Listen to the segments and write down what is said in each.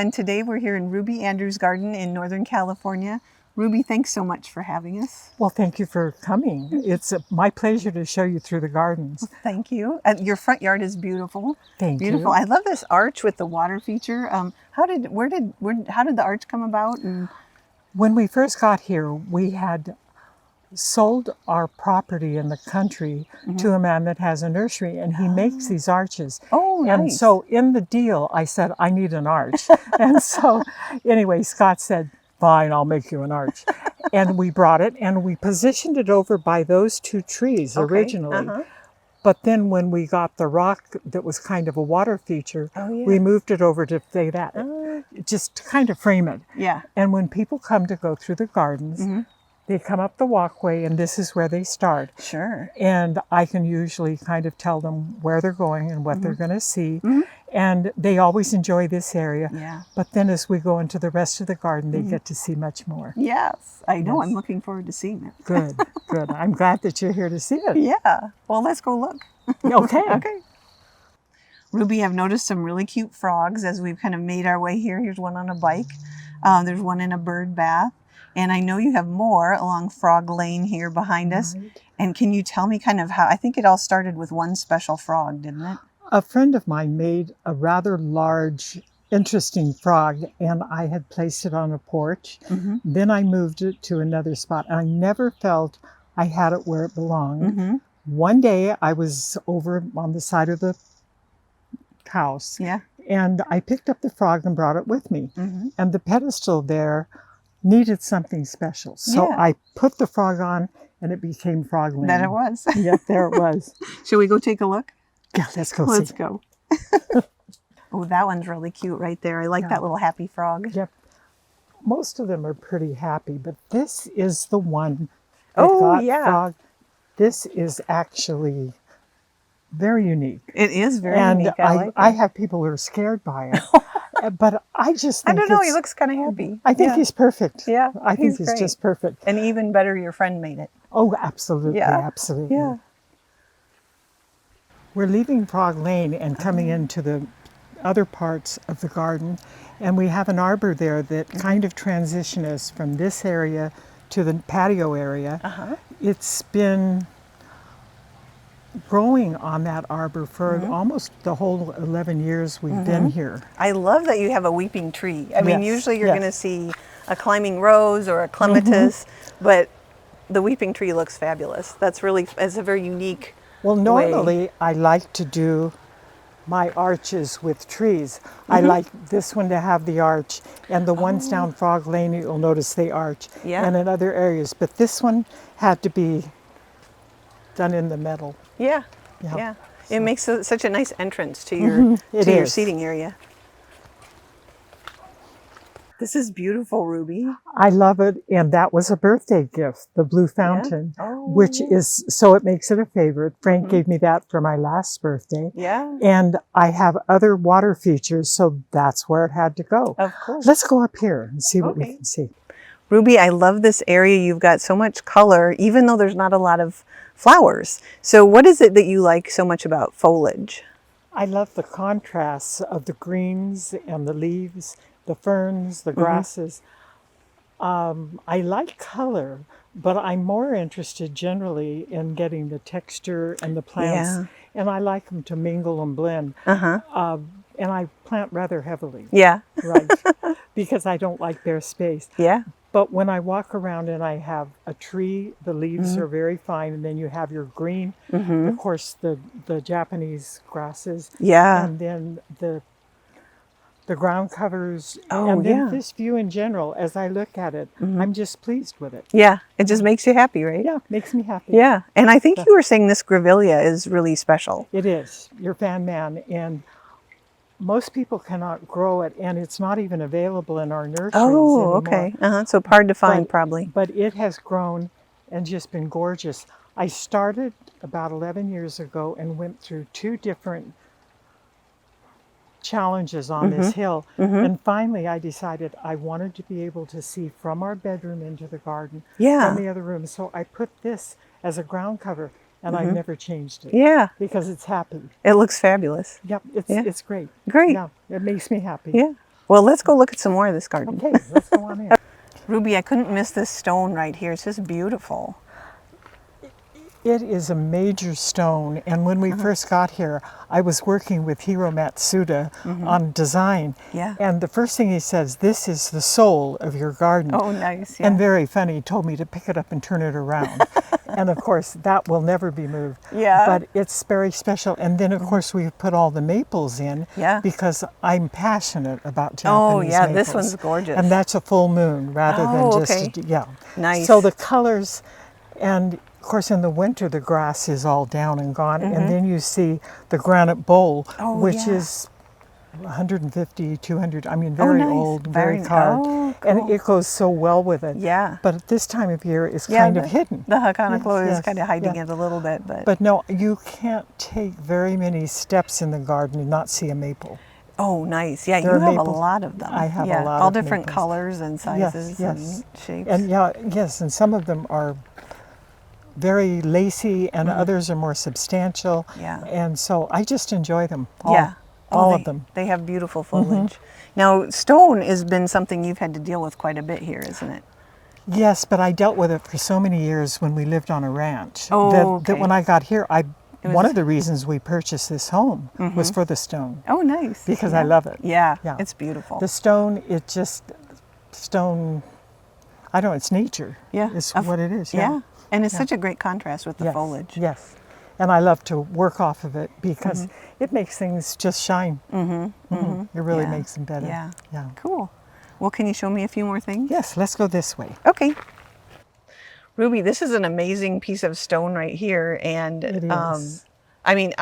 and today we're here in Ruby Andrews' garden in Northern California. Ruby, thanks so much for having us. Well, thank you for coming. It's my pleasure to show you through the gardens. Thank you. Your front yard is beautiful. Thank Beautiful. you. I love this arch with the water feature. How did the arch come about? When we first got here, we had sold our property in the country to a man that has a nursery, and he makes these arches. Oh, nice. And so in the deal, I said, I need an arch. And so anyway, Scott said, fine, I'll make you an arch. And we brought it and we positioned it over by those two trees originally. But then when we got the rock that was kind of a water feature, we moved it over to say that, just to kind of frame it. Yeah. And when people come to go through the gardens, they come up the walkway and this is where they start. Sure. And I can usually kind of tell them where they're going and what they're going to see. And they always enjoy this area. Yeah. But then as we go into the rest of the garden, they get to see much more. Yes, I know. Yes. I'm looking forward to seeing it. Good, good. I'm glad that you're here to see it. Yeah. Well, let's go look. Okay. Okay. Ruby, I've noticed some really cute frogs as we've kind of made our way here. Here's one on a bike. There's one in a bird bath. And I know you have more along Frog Lane here behind us. And can you tell me kind of how, I think it all started with one special frog, didn't it? A friend of mine made a rather large, interesting frog, and I had placed it on a porch. Then I moved it to another spot. And I never felt I had it where it belonged. One day I was over on the side of the house. Yeah. And I picked up the frog and brought it with me. And the pedestal there needed something special. So I put the frog on and it became Frog Lane. That it was. Yep, there it was. Shall we go take a look? Yeah, let's go Let's see. go. Oh, that one's really cute right there. I like that little happy frog. Yep. Most of them are pretty happy, but this is the one that Oh, got frog. This is actually very unique. It is very unique. I have people who are scared by it. But I just think I don't know, he looks kind of happy. I think he's perfect. Yeah, I think he's just perfect. And even better, your friend made it. Oh, absolutely, absolutely. Yeah. We're leaving Frog Lane and coming into the other parts of the garden, and we have an arbor there that kind of transitions us from this area to the patio area. It's been growing on that arbor for almost the whole 11 years we've been here. I love that you have a weeping tree. I mean, usually you're going to see a climbing rose or a clematis, but the weeping tree looks fabulous. That's really, it's a very unique Well, normally I like to do my arches with trees. I like this one to have the arch, and the ones down Frog Lane, you'll notice they arch, and in other areas. But this one had to be done in the metal. Yeah. It makes such a nice entrance to your your seating area. This is beautiful, Ruby. I love it, and that was a birthday gift, the blue fountain, which is, so it makes it a favorite. Frank gave me that for my last birthday. Yeah. And I have other water features, so that's where it had to go. Of course. Let's go up here and see what we can see. Ruby, I love this area. You've got so much color, even though there's not a lot of flowers. So what is it that you like so much about foliage? I love the contrasts of the greens and the leaves, the ferns, the grasses. I like color, but I'm more interested generally in getting the texture and the plants. And I like them to mingle and blend. And I plant rather heavily. Yeah. Right. Because I don't like bare space. Yeah. But when I walk around and I have a tree, the leaves are very fine, and then you have your green, of course, the Japanese grasses, and then the ground covers, and then this view in general. As I look at it, I'm just pleased with it. Yeah, it just makes you happy, right? Yeah, makes me happy. Yeah, and I think you were saying this grevillea is really special. It is. Your fan man, and most people cannot grow it, and it's not even available in our nurseries anymore. Okay. So hard to find, probably. But it has grown and just been gorgeous. I started about 11 years ago and went through 2 different challenges on this hill. And finally I decided I wanted to be able to see from our bedroom into the garden from the other room. So I put this as a ground cover, and I've never changed it. Yeah. Because it's happy. It looks fabulous. Yep, it's great. Great. Yeah, it makes me happy. Yeah. Well, let's go look at some more of this garden. Okay, let's go on in. Ruby, I couldn't miss this stone right here. It's just beautiful. It is a major stone, and when we first got here, I was working with Hiro Matsuda on design. Yeah. And the first thing he says, this is the soul of your garden. Oh, nice. Yeah. And very funny, he told me to pick it up and turn it around. And of course, that will never be moved. Yeah. But it's very special. And then, of course, we put all the maples in Yeah. because I'm passionate about Japanese Oh, yeah, maples. this one's gorgeous. And that's a full moon rather Oh, than just, okay. yeah. Nice. So the colors, and of course, in the winter, the grass is all down and gone. And then you see the granite bowl, Oh, which yeah. is 150, 200, I mean, very nice. old, Very- very carved. oh, And cool. it goes so well with it. Yeah. But at this time of year, it's Yeah, kind of hidden. The Hakanaklo is Yes, kind of hiding yeah. it a little bit, but, But no, you can't take very many steps in the garden and not see a maple. oh, nice. Yeah, There you are have maples. a lot of them. I have a yeah, lot all of different maples. colors and sizes yes. and shapes. And yeah, yes, and some of them are very lacy and others are more substantial. Yeah. And so I just enjoy them. Yeah. All they, of them. They have beautiful foliage. Now, stone has been something you've had to deal with quite a bit here, isn't it? Yes, but I dealt with it for so many years when we lived on a ranch. Oh, that okay. when I got here, was- one of the reasons we purchased this home was for the stone. Oh, nice. Because yeah. I love it. Yeah, Yeah. it's beautiful. The stone, stone, I don't know, it's nature. Yeah. It's Of- what it is. yeah. And it's such a great contrast with the Yes, foliage. Yes. And I love to work off of it because it makes things just shine. It really Yeah. makes them better. Yeah. Yeah. Cool. Well, can you show me a few more things? Yes, let's go this way. Okay. Ruby, this is an amazing piece of stone right here. And It is. I mean,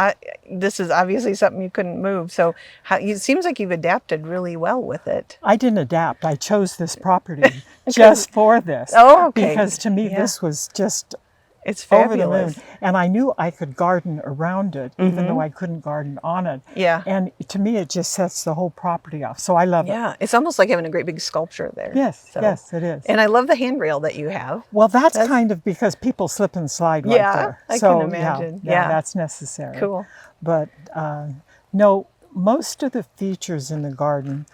this is obviously something you couldn't move. So it seems like you've adapted really well with it. I didn't adapt. I chose this property just for this. Oh, okay. Because to me, Yeah. this was just It's over the moon. fabulous. And I knew I could garden around it, even though I couldn't garden on it. Yeah. And to me, it just sets the whole property off. So I love it. Yeah. It's almost like having a great big sculpture there. Yes, So- yes, it is. And I love the handrail that you have. Well, that's kind of because people slip and slide Yeah, right there. I So, can imagine. Yeah, Yeah. that's necessary. Cool. But no, most of the features in the garden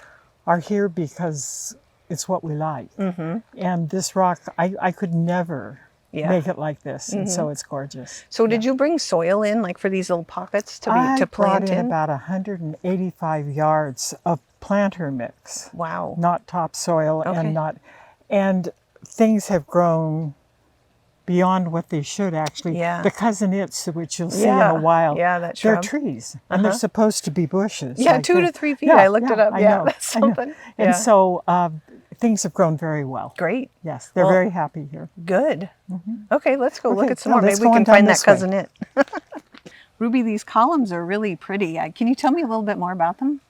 are here because it's what we like. And this rock, I could never Yeah. make it like this, and so it's gorgeous. So did you bring soil in, like for these little pockets to I plant brought in? in about 185 yards of planter mix, Wow. not topsoil, Okay. and things have grown beyond what they should actually. Yeah. The cousinets, which you'll see Yeah. in a while, Yeah, that they're shrub. trees, and they're supposed to be bushes. Yeah, like 2 to the- 3 feet. I looked it up. I Yeah, know, that's I know. something. And Yeah. so things have grown very well. Great. Yes, they're Well, very happy here. Good. Okay, let's go look Okay, at some yeah, more. Maybe let's we go can on down find that this way. cousin it. Ruby, these columns are really pretty. Can you tell me a little bit more about them?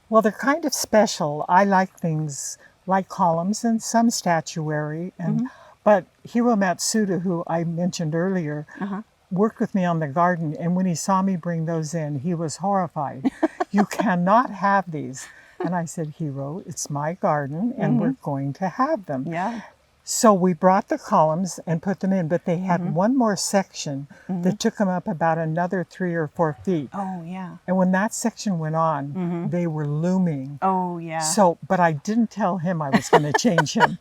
Well, they're kind of special. I like things like columns and some statuary, and but Hiro Matsuda, who I mentioned earlier, worked with me on the garden, and when he saw me bring those in, he was horrified. You cannot have these. And I said, Hiro, it's my garden, and we're going to have them. Yeah. So we brought the columns and put them in, but they had one more section that took them up about another 3 or 4 feet. Oh, yeah. And when that section went on, they were looming. Oh, yeah. So, but I didn't tell him I was going to change him.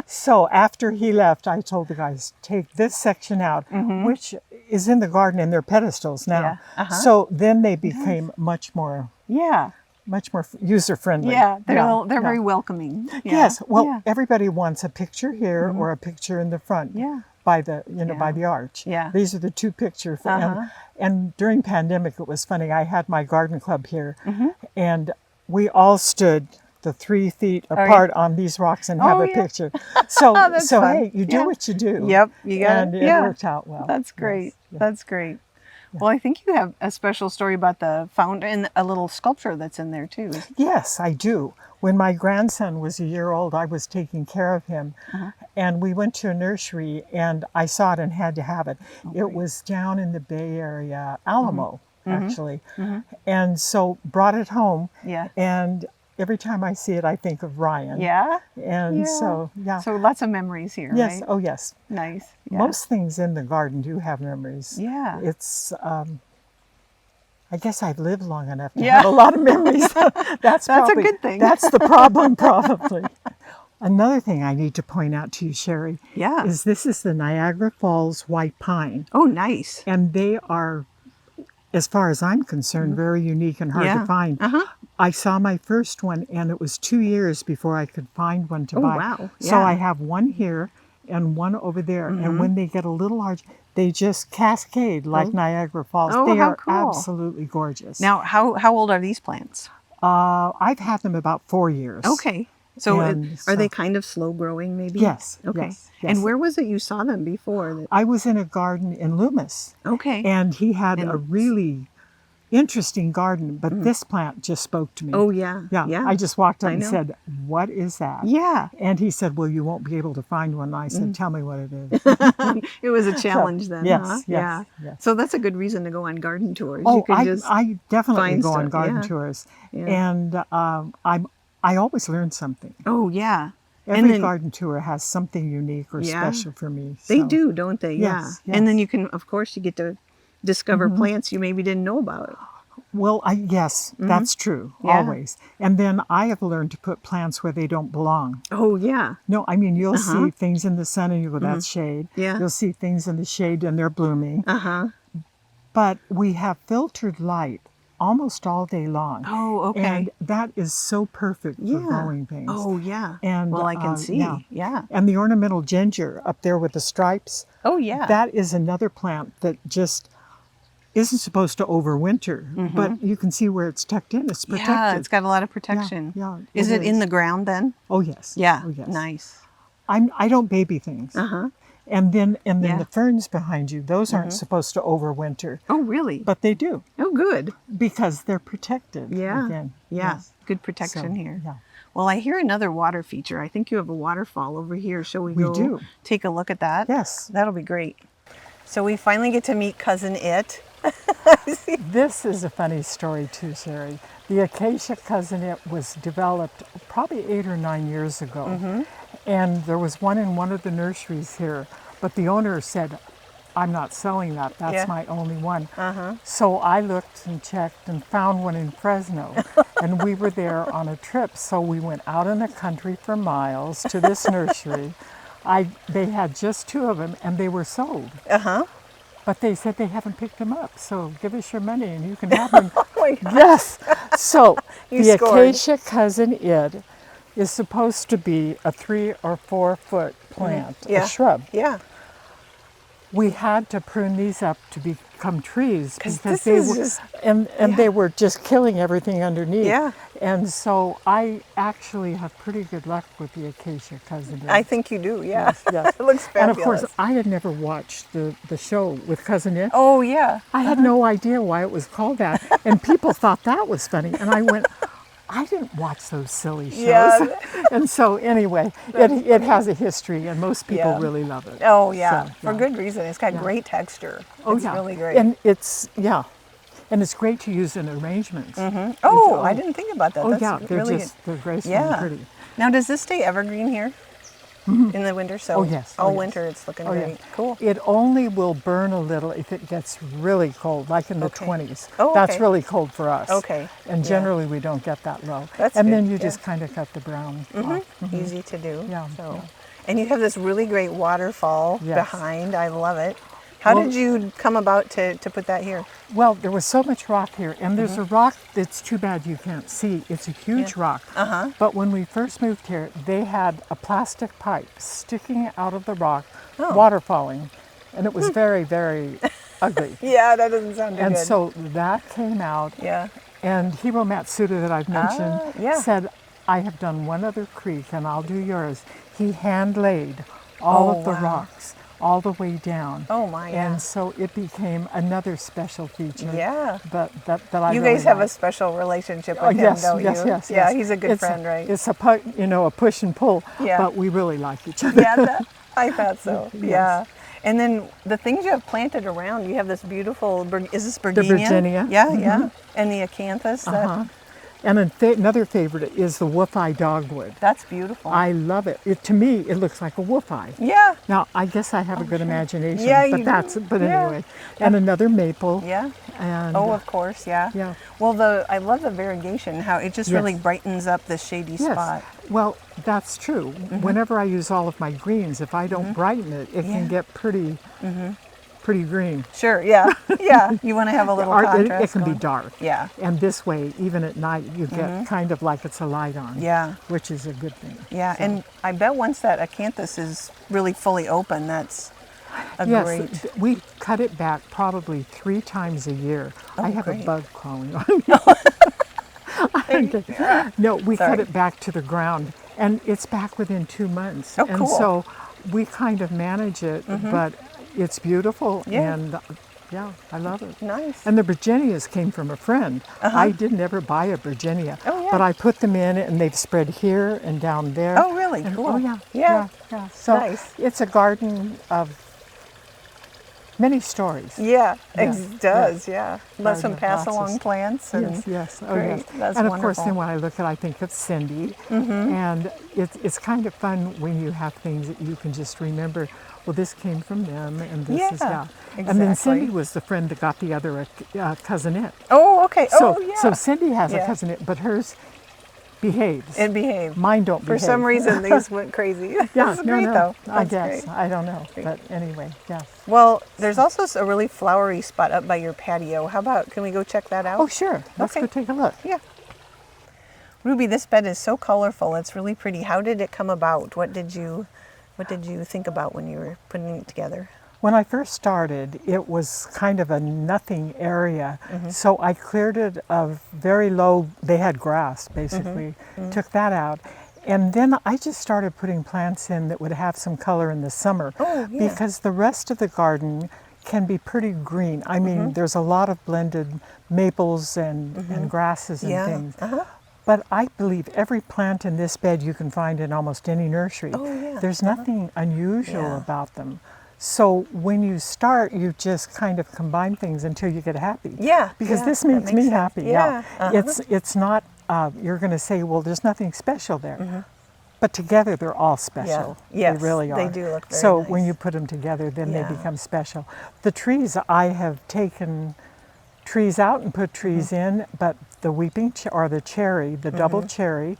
So after he left, I told the guys, take this section out, which is in the garden, and they're pedestals now. Yeah. So then they became much more Yeah. user friendly. Yeah. They're very welcoming. Yeah. Yes. Well, Yeah. everybody wants a picture here or a picture in the front. Yeah. By the by Yeah. the arch. Yeah. These are the two pictures. Uh-huh. And during pandemic, it was funny. I had my garden club here, and we all stood the 3 feet apart on these rocks and have Oh, a yeah. picture. So That's fun. hey, you do Yeah. what you do. Yep. You got And it. it Yeah. worked out well. That's great. Yes, yeah. That's great. Well, I think you have a special story about the fountain and a little sculpture that's in there too. Yes, I do. When my grandson was a year old, I was taking care of him, and we went to a nursery, and I saw it and had to have it. It was down in the Bay Area, Alamo, actually, and so brought it home. Yeah. And every time I see it, I think of Ryan. Yeah. And Yeah. so, yeah. So lots of memories here, Yes. right? Oh, yes. Nice. Yeah. Most things in the garden do have memories. Yeah. It's, I guess I've lived long enough to Yeah. have a lot of memories. That's a probably, good thing. That's the problem, probably. Another thing I need to point out to you, Sherri, Yeah. is this is the Niagara Falls white pine. Oh, nice. And they are, as far as I'm concerned, very unique and hard Yeah. to find. I saw my first one, and it was 2 years before I could find one to buy. Wow. So Yeah. I have one here and one over there. And when they get a little large, they just cascade like Niagara Falls. Oh, they how are cool. absolutely gorgeous. Now, how old are these plants? I've had them about 4 years. Okay. So And are they so- kind of slow growing maybe? Yes. Okay. Yes. And where was it you saw them before? I was in a garden in Loomis, Okay. and he had a really interesting garden, but this plant just spoke to me. Oh, yeah. Yeah, Yeah. I just walked up I and know. said, "What is that?" Yeah. And he said, "Well, you won't be able to find one." I said, "Tell me what it is." It was a challenge then, yes, huh? yes, Yeah. yes. So that's a good reason to go on garden tours. Oh, You can just I definitely find go on stuff, garden yeah. tours, Yeah. and I always learn something. Oh, yeah. Every garden tour has something unique or Yeah. special for me. They so- do, don't they? Yes, Yeah. And then yes. you can, of course, you get to discover plants you maybe didn't know about. Well, yes, that's true, Yeah. always. And then I have learned to put plants where they don't belong. Oh, yeah. No, I mean, you'll see things in the sun and you go, that's shade. Yeah. You'll see things in the shade and they're blooming. Uh-huh. But we have filtered light almost all day long. Oh, okay. And that is so perfect for Yeah. growing things. Oh, yeah. And, well, I can see. yeah. Yeah. And the ornamental ginger up there with the stripes, Oh, yeah. that is another plant that just isn't supposed to overwinter, but you can see where it's tucked in. It's protected. Yeah, it's got a lot of protection. yeah, Is it it in is. the ground then? Oh, yes. Yeah. Oh, yes. Nice. I don't baby things. Uh-huh. And then Yeah. the ferns behind you, those aren't supposed to overwinter, Oh, really? but they do Oh, good. because they're protected. Yeah. Again. Yeah. Yes. Good protection So, here. yeah. Well, I hear another water feature. I think you have a waterfall over here. Shall we We go do. take a look at that? Yes. That'll be great. So we finally get to meet Cousin It. This is a funny story too, Sherri. The Acacia cousin was developed probably 8 or 9 years ago. And there was one in one of the nurseries here, but the owner said, "I'm not selling that, that's Yeah. my only one." So I looked and checked and found one in Fresno, and we were there on a trip. So we went out in the country for miles to this nursery. They had just 2 of them, and they were sold. Uh-huh. But they said they haven't picked them up, so give us your money and you can have them. Oh my God. Yes. So You the scored. Acacia cousin It is supposed to be a 3 or 4 foot plant, Yeah. a shrub. Yeah. We had to prune these up to become trees 'Cause because this they is were just- and they were just killing everything underneath. Yeah. And so I actually have pretty good luck with the Acacia cousin It. I think you do. Yeah. Yes. It looks And fabulous. of course, I had never watched the show with Cousin It. Oh, yeah. I had no idea why it was called that, and people thought that was funny. And I went, I didn't watch those silly shows. Yeah. And so anyway, it has a history, and most people Yeah. really love it. Oh, yeah. So, For yeah. good reason. It's got great texture. Oh, It's yeah. really great. And it's and it's great to use in arrangements. oh, I didn't think about that. Oh That's yeah, they're graceful and Yeah. pretty. Now, does this stay evergreen here in the winter? So Oh, yes. all Oh, yes. winter it's looking Oh, yeah. great. Cool. It only will burn a little if it gets really cold, like in the Okay. 20s. Oh, That's okay. really cold for us. Okay. And Yeah. generally we don't get that low. That's and good, then you yeah. just kind of cut the brown off. Easy to do. Yeah, So, yeah. and you have this really great waterfall Yes. behind. I love it. How Well- did you come about to put that here? Well, there was so much rock here, and there's a rock that's too bad you can't see. It's a huge rock. But when we first moved here, they had a plastic pipe sticking out of the rock, water falling, and it was very, very ugly. Yeah, that doesn't sound too And good. so that came out, yeah. and Hiro Matsuda that I've mentioned yeah. said, I have done one other creek, and I'll do yours. He hand laid all Oh, of the wow. rocks all the way down. Oh my, yeah. And so it became another special feature. Yeah. That I You really guys have a like. special relationship with Oh, him, yes, don't yes, you? yes, Yeah, yes. he's a good It's friend, right? It's a a push and pull. Yeah. But we really like each other. Yeah, I thought so. Yes. Yeah. And then the things you have planted around, you have this beautiful, is this Bergenia? Bergenia. Yeah, yeah. And the acanthus. Uh-huh. And another favorite is the wolf-eye dogwood. That's beautiful. I love it. To me, it looks like a wolf eye. Yeah. Now, I guess I have a good imagination, Yeah, but you that's, do. but Yeah. anyway. And another maple. Yeah. And Oh, of course, yeah. yeah. Well, I love the variegation, how it just really brightens up the shady spot. Well, that's true. Whenever I use all of my greens, if I don't brighten it, it can get pretty green. Sure, yeah. Yeah. You want to have a little contrast. It can going. be dark. Yeah. And this way, even at night, you get kind of like it's a light on. Yeah. Which is a good thing. Yeah, So. and I bet once that acanthus is really fully open, that's a Yes, great... we cut it back probably 3 times a year. I have great. a bug crawling on me. No, we cut it back to the ground, and it's back within 2 months. Oh, and cool. so we kind of manage it, but it's beautiful, Yeah. and yeah, I love it. Nice. And the Virginias came from a friend. I didn't ever buy a Virginia, Oh, yeah. but I put them in, and they've spread here and down there. Oh, really? And- Cool. Oh, yeah. Yeah. Yeah. So Nice. it's a garden of many stories. Yeah, Yeah, it does, yeah. Let some Garden of pass along Roxas. plants. And Yes, yes. Oh, great. yes. That's and of wonderful. course, then when I look at it, I think of Cindy. And it's kind of fun when you have things that you can just remember, well, this came from them, and this is, Yeah, And then exactly. Cindy was the friend that got the other cousinette. Oh, okay. So, oh, yeah. so Cindy has a Yeah. cousinette, but hers behaves. It behaved. Mine don't For behave. some reason, these went crazy. Yeah, That's great, though. I That's guess. great. I don't know. But anyway, yes. Well, there's also a really flowery spot up by your patio. How about, can we go check that out? Oh, sure. Let's Okay. go take a look. Yeah. Ruby, this bed is so colorful. It's really pretty. How did it come about? What did you think about when you were putting it together? When I first started, it was kind of a nothing area. So I cleared it of very low, they had grass basically, took that out. And then I just started putting plants in that would have some color in the summer. Oh, yeah. Because the rest of the garden can be pretty green. I mean, there's a lot of blended maples and grasses and Yeah. things. Uh-huh. But I believe every plant in this bed you can find in almost any nursery. Oh, yeah. There's nothing unusual Yeah. about them. So when you start, you just kind of combine things until you get happy. Yeah, Because yeah, this that makes makes me sense. happy. Yeah, uh-huh. It's not, you're going to say, well, there's nothing special there. But together they're all special. Yes, they really are. they do look very So nice. when you put them together, then Yeah. they become special. The trees, I have taken trees out and put trees in, but the weeping or the cherry, the double cherry,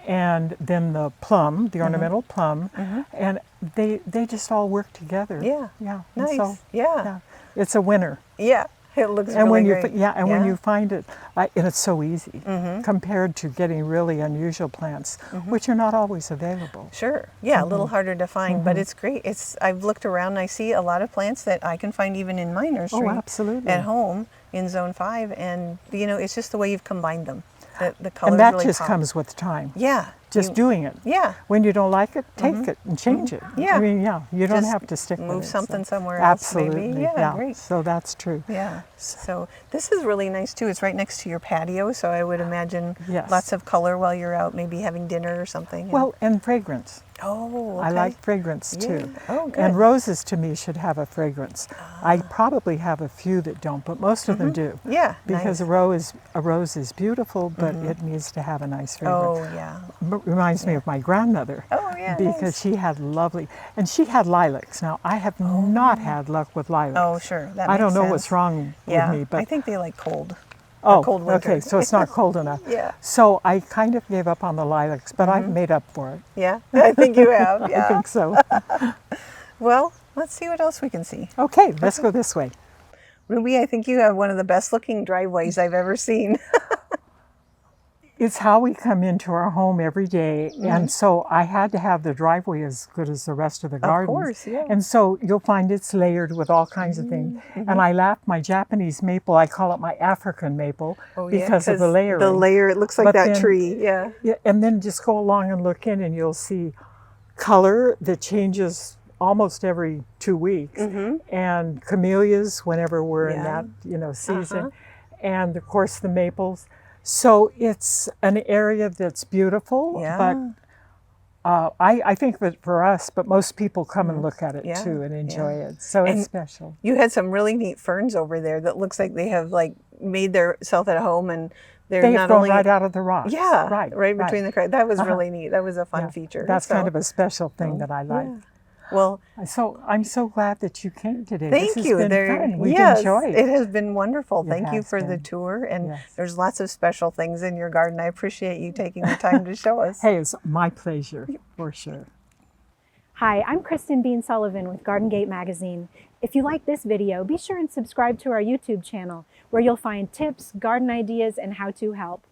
and then the plum, the ornamental plum, and they just all work together. Yeah. Yeah. And Nice. so, Yeah. it's a winner. Yeah. It looks And really when you great. when you find it, and it's so easy compared to getting really unusual plants, which are not always available. Sure. Yeah, a little harder to find, but it's great. I've looked around and I see a lot of plants that I can find even in my nursery absolutely. at home in Zone 5, and it's just the way you've combined them. The colors And that really just pop. comes with time. Yeah. Just doing it. Yeah. When you don't like it, take it and change it. Yeah. I mean, you don't Just have to stick with it. move something so. somewhere else, maybe. Absolutely. Yeah, great. So that's true. Yeah. So this is really nice too. It's right next to your patio, so I would imagine Yes. lots of color while you're out, maybe having dinner or something. and- Well, and fragrance. oh, I okay. like fragrance Yeah. too. Oh, good. And roses to me should have a fragrance. I probably have a few that don't, but most of them do. Yeah, Because nice. a rose is beautiful, but it needs to have a nice fragrance. Oh, yeah. Reminds me of my grandmother. Oh, yeah, Because nice. she had lovely, and she had lilacs. Now, I have not had luck with lilacs. Oh, sure. That I don't makes know sense. what's wrong Yeah, with me, but I think they like cold. oh, cold winter. okay, so it's not cold enough. Yeah. So I kind of gave up on the lilacs, but I've made up for it. Yeah, I think you have. Yeah. I think so. Well, let's see what else we can see. Okay, let's go this way. Ruby, I think you have one of the best looking driveways I've ever seen. It's how we come into our home every day, and so I had to have the driveway as good as the rest of the garden. course, yeah. And so you'll find it's layered with all kinds of things. And I laugh, my Japanese maple, I call it my African maple because of the layering. The layer, it looks like But that then- tree. Yeah. Yeah, and then just go along and look in, and you'll see color that changes almost every 2 weeks, and camellias whenever we're in Yeah. that season, and of course the maples. So it's an area that's beautiful, Yeah. but I think that for us, but most people come and look at it Yeah, too and enjoy it. So it's And- special. You had some really neat ferns over there that looks like they have like made their self at home and they're They not have grown only right out of the rocks. yeah, right right. between the cracks. That was Uh-huh. really neat. That was a fun Yeah, feature. that's So, kind of a special thing that I like. yeah. Well, So I'm so glad that you came today. This thank has you. been There, fun. We've yes, enjoyed. it has been wonderful. It Thank you has for the been. tour. And Yes. there's lots of special things in your garden. I appreciate you taking the time to show us. Hey, it's my pleasure, for sure. Hi, I'm Kristen Bean Sullivan with Garden Gate Magazine. If you like this video, be sure and subscribe to our YouTube channel, where you'll find tips, garden ideas, and how-to help.